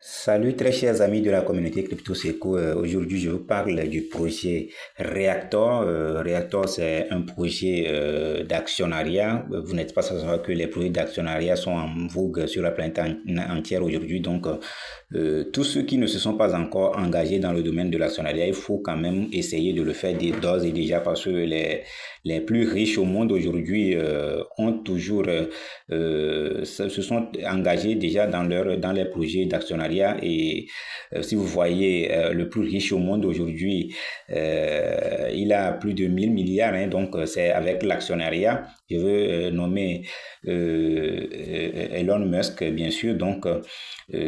Salut très chers amis de la communauté CryptoSeco. Aujourd'hui, je vous parle du projet Reactor. Reactor, c'est un projet d'actionnariat. Vous n'êtes pas sans savoir que les projets d'actionnariat sont en vogue sur la planète entière aujourd'hui. Donc, tous ceux qui ne se sont pas encore engagés dans le domaine de l'actionnariat, il faut quand même essayer de le faire d'ores et déjà parce que les plus riches au monde aujourd'hui ont toujours se sont engagés déjà dans les projets d'actionnariat et si vous voyez le plus riche au monde aujourd'hui, il a plus de 1000 milliards, hein, donc c'est avec l'actionnariat. Je veux nommer Elon Musk, bien sûr. Donc,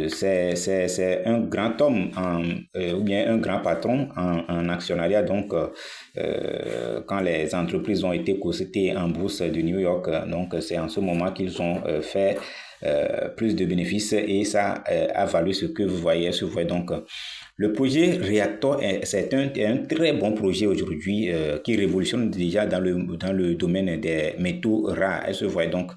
c'est un grand homme ou bien un grand patron en actionnariat. Donc, quand les entreprises ont été cotées en bourse de New York, donc c'est en ce moment qu'ils ont fait plus de bénéfices et ça a valu ce que vous voyez. Donc, le projet Reactor, c'est un très bon projet aujourd'hui qui révolutionne déjà dans le domaine des métaux rares. Elle se voit donc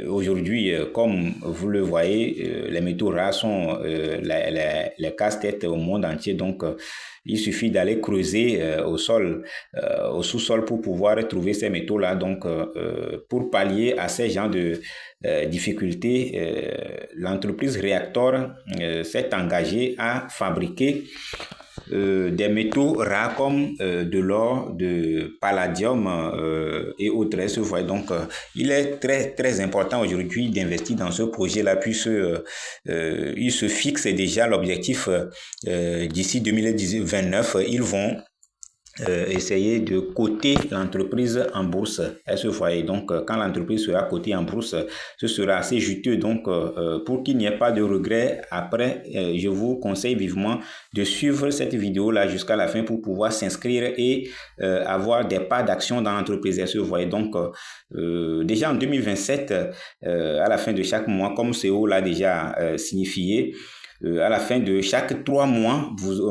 aujourd'hui, comme vous le voyez, les métaux rares sont les casse-tête au monde entier. Donc, il suffit d'aller creuser au sol, au sous-sol pour pouvoir trouver ces métaux-là. Donc, pour pallier à ces genres de difficultés, l'entreprise Reactor s'est engagée à fabriquer des métaux rares comme de l'or, de palladium et autres. Donc, il est très important aujourd'hui d'investir dans ce projet-là puisque il se fixe déjà l'objectif d'ici 2029. Ils vont essayer de coter l'entreprise en bourse. Donc, quand l'entreprise sera cotée en bourse, ce sera assez juteux. Donc, pour qu'il n'y ait pas de regret après, je vous conseille vivement de suivre cette vidéo-là jusqu'à la fin pour pouvoir s'inscrire et avoir des parts d'action dans l'entreprise. Donc, déjà en 2027, à la fin de chaque mois, comme CEO l'a déjà signifié, à la fin de chaque 3 mois,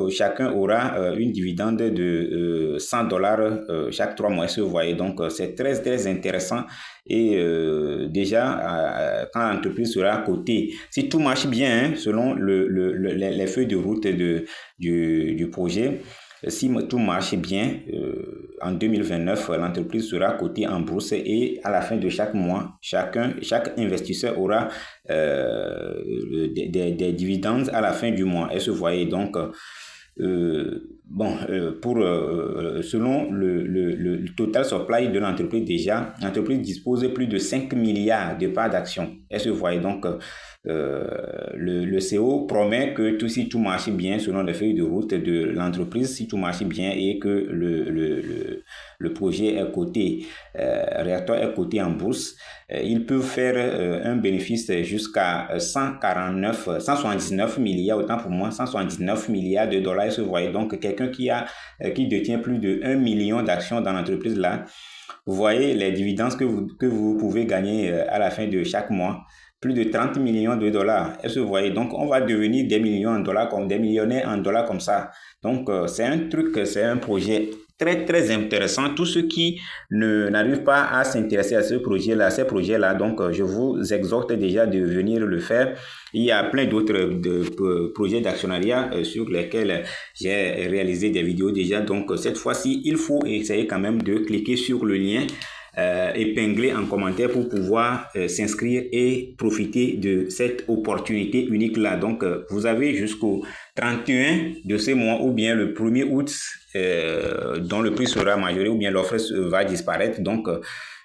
chacun aura une dividende de $100 chaque 3 mois. Vous voyez, donc c'est très intéressant. Et déjà, quand l'entreprise sera cotée, si tout marche bien, hein, selon les feuilles de route du projet, si tout marche bien, en 2029, l'entreprise sera cotée en bourse et à la fin de chaque mois, chaque investisseur aura des dividendes à la fin du mois. Et se voyez donc, selon le total supply de l'entreprise déjà, l'entreprise dispose de plus de 5 milliards de parts d'actions. Et se voyez donc, le CEO promet que si tout marche bien selon les feuilles de route de l'entreprise, si tout marche bien et que le projet est coté, Reactor est coté en bourse, ils peuvent faire un bénéfice jusqu'à 179 milliards, autant pour moi, 179 milliards de dollars. Vous voyez donc quelqu'un qui détient plus de 1 million d'actions dans l'entreprise là. Vous voyez les dividendes que vous pouvez gagner à la fin de chaque mois. Plus de 30 millions de dollars. Est-ce que vous voyez? Donc, on va devenir des millions en dollars, comme des millionnaires en dollars comme ça. Donc, c'est un projet très intéressant. Tous ceux qui n'arrivent pas à s'intéresser à ces projets-là, donc je vous exhorte déjà de venir le faire. Il y a plein d'autres projets d'actionnariat sur lesquels j'ai réalisé des vidéos déjà. Donc, cette fois-ci, il faut essayer quand même de cliquer sur le lien épinglé en commentaire pour pouvoir s'inscrire et profiter de cette opportunité unique là. Donc, vous avez jusqu'au 31 de ce mois ou bien le 1er août dont le prix sera majoré ou bien l'offre va disparaître. Donc,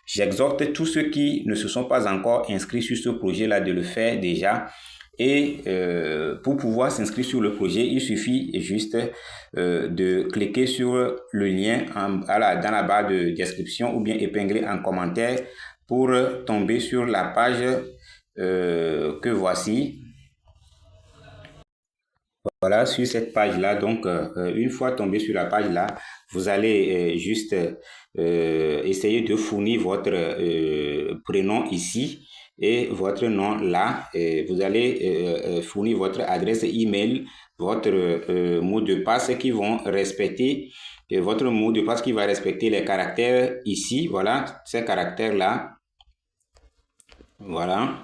j'exhorte tous ceux qui ne se sont pas encore inscrits sur ce projet-là de le faire déjà. Et pour pouvoir s'inscrire sur le projet, il suffit juste de cliquer sur le lien dans la barre de description ou bien épinglé en commentaire pour tomber sur la page que voici. Voilà, sur cette page-là, donc une fois tombé sur la page-là, vous allez juste essayer de fournir votre prénom ici et votre nom là. Et vous allez fournir votre adresse email, votre mot de passe qui vont respecter, votre mot de passe qui va respecter les caractères ici, voilà, ces caractères-là, voilà.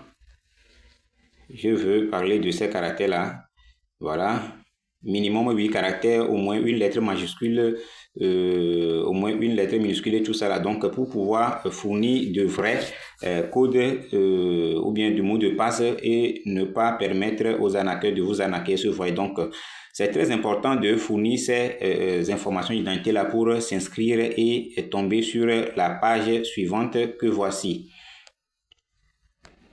je veux parler de ces caractères-là. Voilà. Minimum 8 caractères, au moins une lettre majuscule, au moins une lettre minuscule et tout ça là. Donc, pour pouvoir fournir de vrais codes ou bien du mot de passe et ne pas permettre aux arnaqueurs de vous arnaquer. Ce voyez donc, c'est très important de fournir ces informations d'identité là pour s'inscrire et tomber sur la page suivante que voici.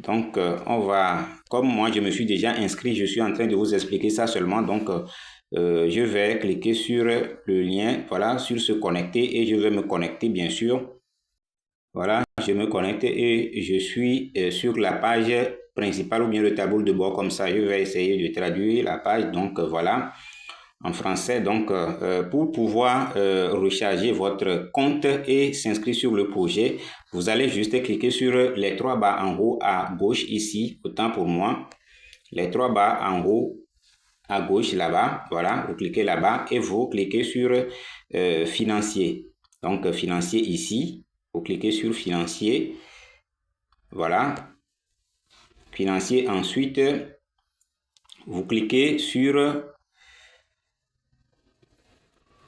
Donc, on va, comme moi je me suis déjà inscrit, je suis en train de vous expliquer ça seulement. Donc, je vais cliquer sur le lien, voilà, sur se connecter et je vais me connecter bien sûr. Voilà, je me connecte et je suis sur la page principale ou bien le tableau de bord comme ça. Je vais essayer de traduire la page. Donc, voilà, en français. Donc, pour pouvoir recharger votre compte et s'inscrire sur le projet, vous allez juste cliquer sur les 3 barres en haut à gauche ici, autant pour moi. Les 3 barres en haut à gauche là-bas, voilà, vous cliquez là-bas et vous cliquez sur financier. Donc, financier ici, vous cliquez sur financier, voilà. Financier, ensuite, vous cliquez sur,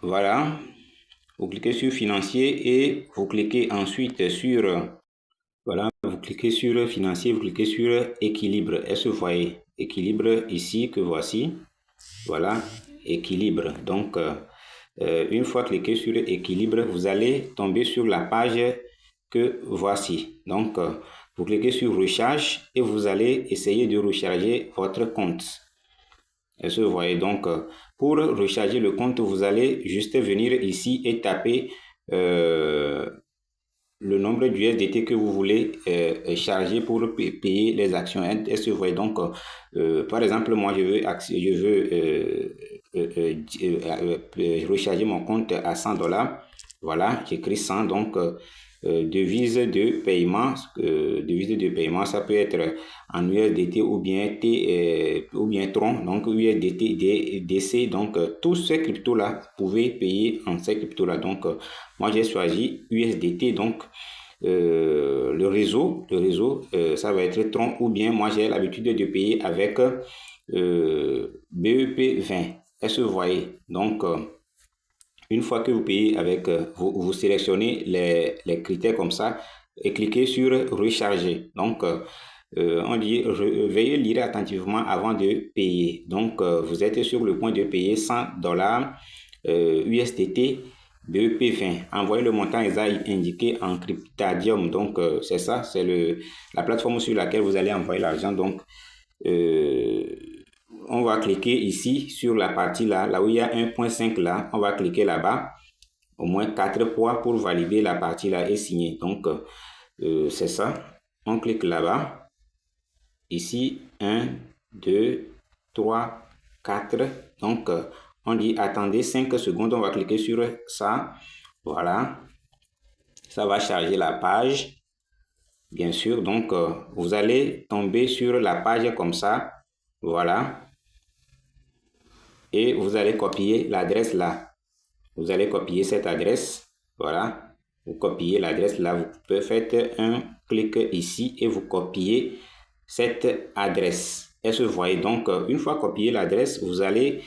voilà, vous cliquez sur financier et vous cliquez ensuite sur, voilà, vous cliquez sur financier, vous cliquez sur équilibre. Est-ce que vous voyez équilibre ici que voici? Voilà, équilibre. Donc, une fois cliqué sur équilibre, vous allez tomber sur la page que voici. Donc, vous cliquez sur recharge et vous allez essayer de recharger votre compte. Est-ce que vous voyez? Donc, pour recharger le compte, vous allez juste venir ici et taper le nombre d'USDT que vous voulez charger pour payer les actions. Est-ce que vous voyez? Donc, par exemple, moi, je veux recharger mon compte à $100. Voilà, j'écris 100. Donc, devise de paiement, ça peut être en USDT ou bien Tron, donc USDT, DC. Donc, tous ces cryptos-là, vous pouvez payer en ces cryptos-là. Donc, moi, j'ai choisi USDT. Donc, le réseau, ça va être Tron ou bien moi, j'ai l'habitude de payer avec BEP20. Est-ce que vous voyez? Donc, une fois que vous payez avec, vous sélectionnez les critères comme ça et cliquez sur recharger. Donc, on dit veuillez lire attentivement avant de payer. Donc, vous êtes sur le point de payer $100 USDT BEP20. Envoyez le montant exact indiqué en Cryptadium. Donc, c'est ça, c'est la plateforme sur laquelle vous allez envoyer l'argent. Donc, on va cliquer ici sur la partie là où il y a 1.5 là. On va cliquer là-bas. Au moins 4 fois pour valider la partie là et signer. Donc, c'est ça. On clique là-bas. Ici, 1, 2, 3, 4. Donc, on dit attendez 5 secondes. On va cliquer sur ça. Voilà. Ça va charger la page. Bien sûr. Donc, vous allez tomber sur la page comme ça. Voilà. Et vous allez copier l'adresse là. Vous allez copier cette adresse. Voilà. Vous copiez l'adresse là. Vous pouvez faire un clic ici et vous copiez cette adresse. Est-ce que vous voyez? Donc, une fois copié l'adresse, vous allez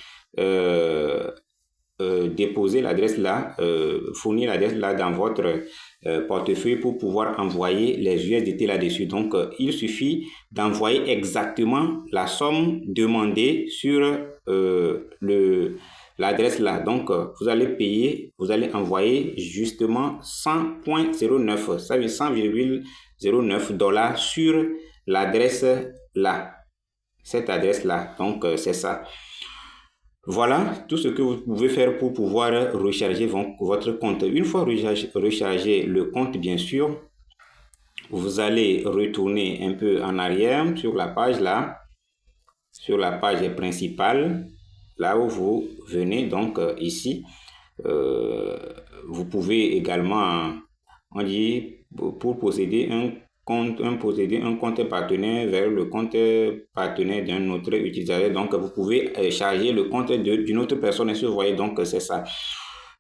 déposer l'adresse là, fournir l'adresse là dans votre portefeuille pour pouvoir envoyer les USDT là-dessus. Donc, il suffit d'envoyer exactement la somme demandée sur l'adresse là. Donc, vous allez payer, vous allez envoyer justement 100.09, ça veut dire 100,09 $ sur l'adresse là, cette adresse là. Donc, c'est ça. Voilà tout ce que vous pouvez faire pour pouvoir recharger votre compte. Une fois rechargé le compte, bien sûr, vous allez retourner un peu en arrière sur la page là, sur la page principale, là où vous venez. Donc, ici, vous pouvez également, on dit, pour posséder un compte partenaire vers le compte partenaire d'un autre utilisateur. Donc, vous pouvez charger le compte d'une autre personne. Vous voyez, donc, c'est ça.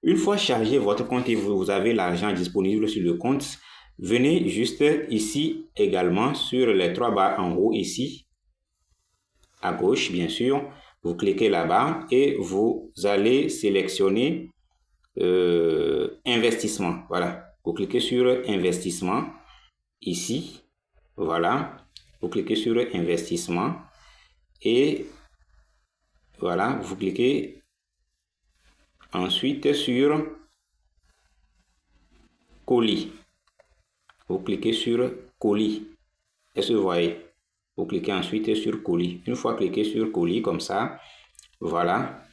Une fois chargé votre compte et vous avez l'argent disponible sur le compte, venez juste ici également sur les 3 barres en haut ici. à gauche, bien sûr. Vous cliquez là-bas et vous allez sélectionner investissement. Voilà. Vous cliquez sur investissement ici. Voilà. Vous cliquez sur investissement et voilà. Vous cliquez ensuite sur colis. Vous cliquez sur colis. Est-ce que vous voyez? Vous cliquez ensuite sur colis. Une fois cliqué sur colis comme ça, voilà.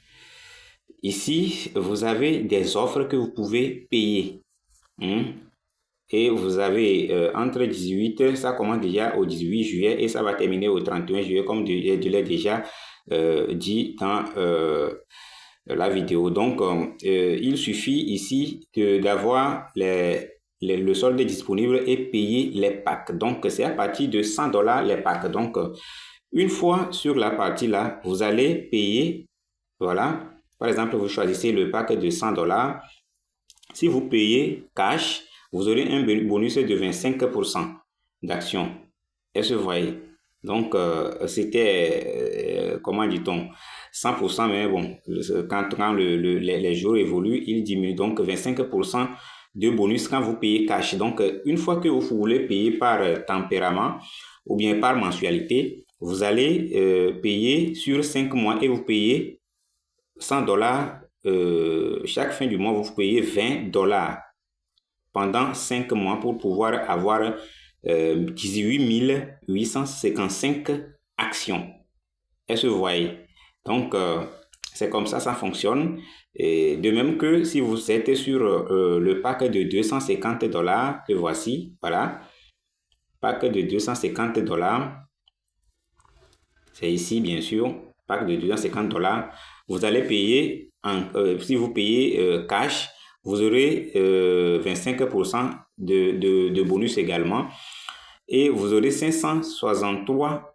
Ici, vous avez des offres que vous pouvez payer. Et vous avez entre 18, ça commence déjà au 18 juillet et ça va terminer au 31 juillet, comme je l'ai déjà dit dans la vidéo. Donc, il suffit ici d'avoir le solde disponible et payer les packs. Donc, c'est à partir de 100 $ les packs. Donc, une fois sur la partie là, vous allez payer, voilà. Par exemple, vous choisissez le pack de 100 $. Si vous payez cash, vous aurez un bonus de 25% d'action. Est-ce que vous voyez? Donc, c'était, comment dit-on, 100%, mais bon, quand les jours évoluent, il diminue. Donc, 25% de bonus quand vous payez cash. Donc, une fois que vous voulez payer par tempérament ou bien par mensualité, vous allez payer sur 5 mois et vous payez 100 $. Chaque fin du mois, vous payez 20 $ pendant 5 mois pour pouvoir avoir 18 855 actions. Est-ce que vous voyez? Donc, c'est comme ça fonctionne. Et de même que si vous êtes sur le pack de 250 $, que voici, voilà, pack de 250 $, c'est ici bien sûr, pack de 250 $, vous allez payer, si vous payez cash, vous aurez 25% de bonus également. Et vous aurez 563,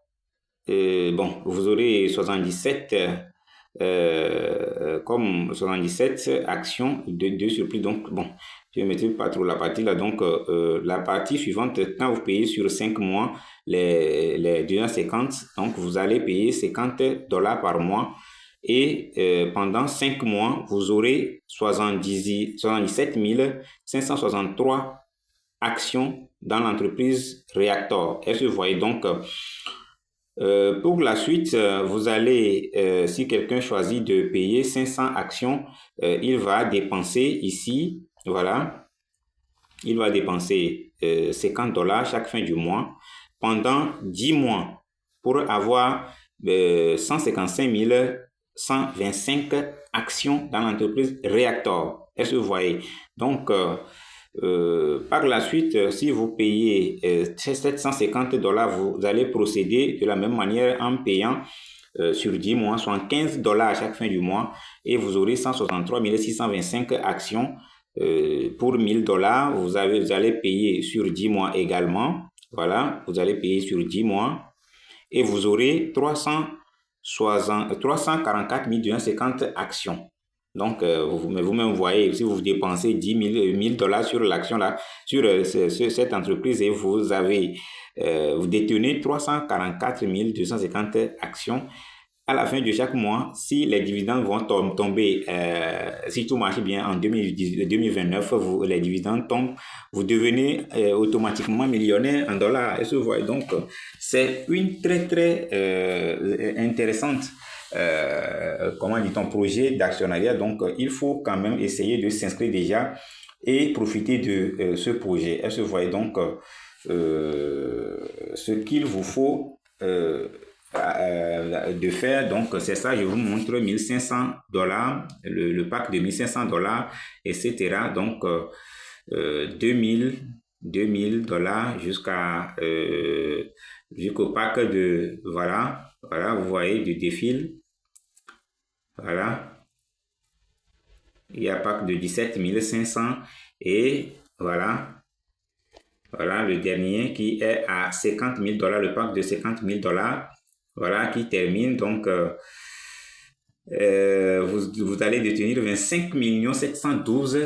bon, vous aurez 77, comme 77 actions de surplus. Donc, bon, je ne mettrai pas trop la partie là. Donc, la partie suivante, quand vous payez sur 5 mois les 250, donc vous allez payer 50 $ par mois. Et pendant 5 mois, vous aurez 77 563 actions dans l'entreprise Reactor. Est-ce que vous voyez? Donc, pour la suite, vous allez, si quelqu'un choisit de payer 500 actions, il va dépenser ici, voilà, il va dépenser 50 $ chaque fin du mois pendant 10 mois pour avoir 155 125 actions dans l'entreprise Reactor. Est-ce que vous voyez? Donc, par la suite, si vous payez 750 $, vous allez procéder de la même manière en payant sur 10 mois, soit 15 $ à chaque fin du mois, et vous aurez 163 625 actions pour 1000 $. Vous allez payer sur 10 mois également. Voilà, vous allez payer sur 10 mois et vous aurez 344 250 actions. Donc, vous-même voyez, si vous dépensez 1000 $ sur l'action là, sur cette entreprise et vous détenez 344 250 actions, à la fin de chaque mois, si les dividendes vont tomber, si tout marche bien en 2029, les dividendes tombent, vous devenez automatiquement millionnaire en dollars. Est-ce que vous voyez? Donc, c'est une très intéressante comment dit-on, projet d'actionnariat. Donc, il faut quand même essayer de s'inscrire déjà et profiter de ce projet. Est-ce que vous voyez? Donc, ce qu'il vous faut de faire, donc c'est ça, je vous montre 1500 $, le pack de 1500 $, etc. Donc, 2000 $ jusqu'au pack de, voilà, vous voyez, du défil. Voilà, il y a un pack de 17 500 et voilà le dernier qui est à 50 000 $, le pack de 50 000 $, voilà, qui termine. Donc, vous allez détenir 25 712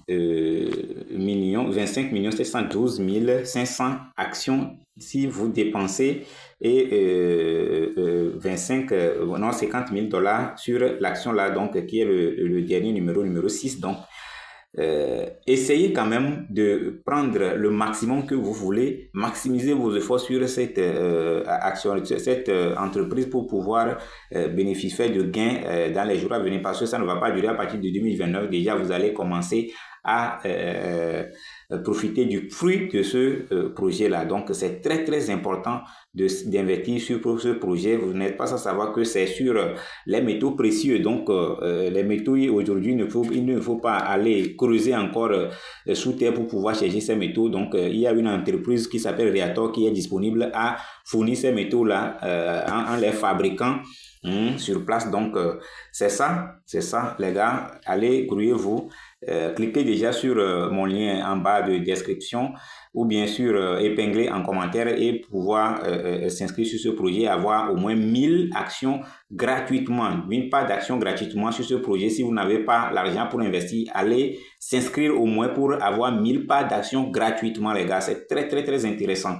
25 712 500 actions si vous dépensez et 50 000 dollars sur l'action là, donc qui est le dernier numéro 6. Donc, essayez quand même de prendre le maximum que vous voulez, maximiser vos efforts sur cette action, cette entreprise pour pouvoir bénéficier de gains dans les jours à venir, parce que ça ne va pas durer. À partir de 2029, déjà vous allez commencer à profiter du fruit de ce projet-là. Donc, c'est très, très important d'investir sur ce projet. Vous n'êtes pas sans savoir que c'est sur les métaux précieux. Donc, les métaux, aujourd'hui, il ne faut pas aller creuser encore sous terre pour pouvoir chercher ces métaux. Donc, il y a une entreprise qui s'appelle Reator qui est disponible à fournir ces métaux-là en les fabriquant sur place. Donc, c'est ça, les gars. Allez, grouillez-vous. Cliquez déjà sur mon lien en bas de description ou bien sûr épingler en commentaire et pouvoir s'inscrire sur ce projet, avoir au moins 1000 actions gratuitement, 1000 parts d'actions gratuitement sur ce projet. Si vous n'avez pas l'argent pour investir, allez s'inscrire au moins pour avoir 1000 parts d'actions gratuitement, les gars. C'est très, très, très intéressant.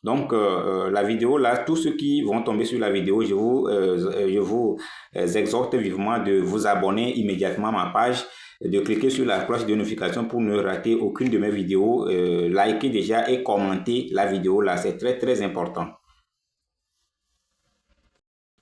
Donc, la vidéo là, tous ceux qui vont tomber sur la vidéo, je vous exhorte vivement de vous abonner immédiatement à ma page, de cliquer sur la cloche de notification pour ne rater aucune de mes vidéos, likez déjà et commentez la vidéo là, c'est très très important.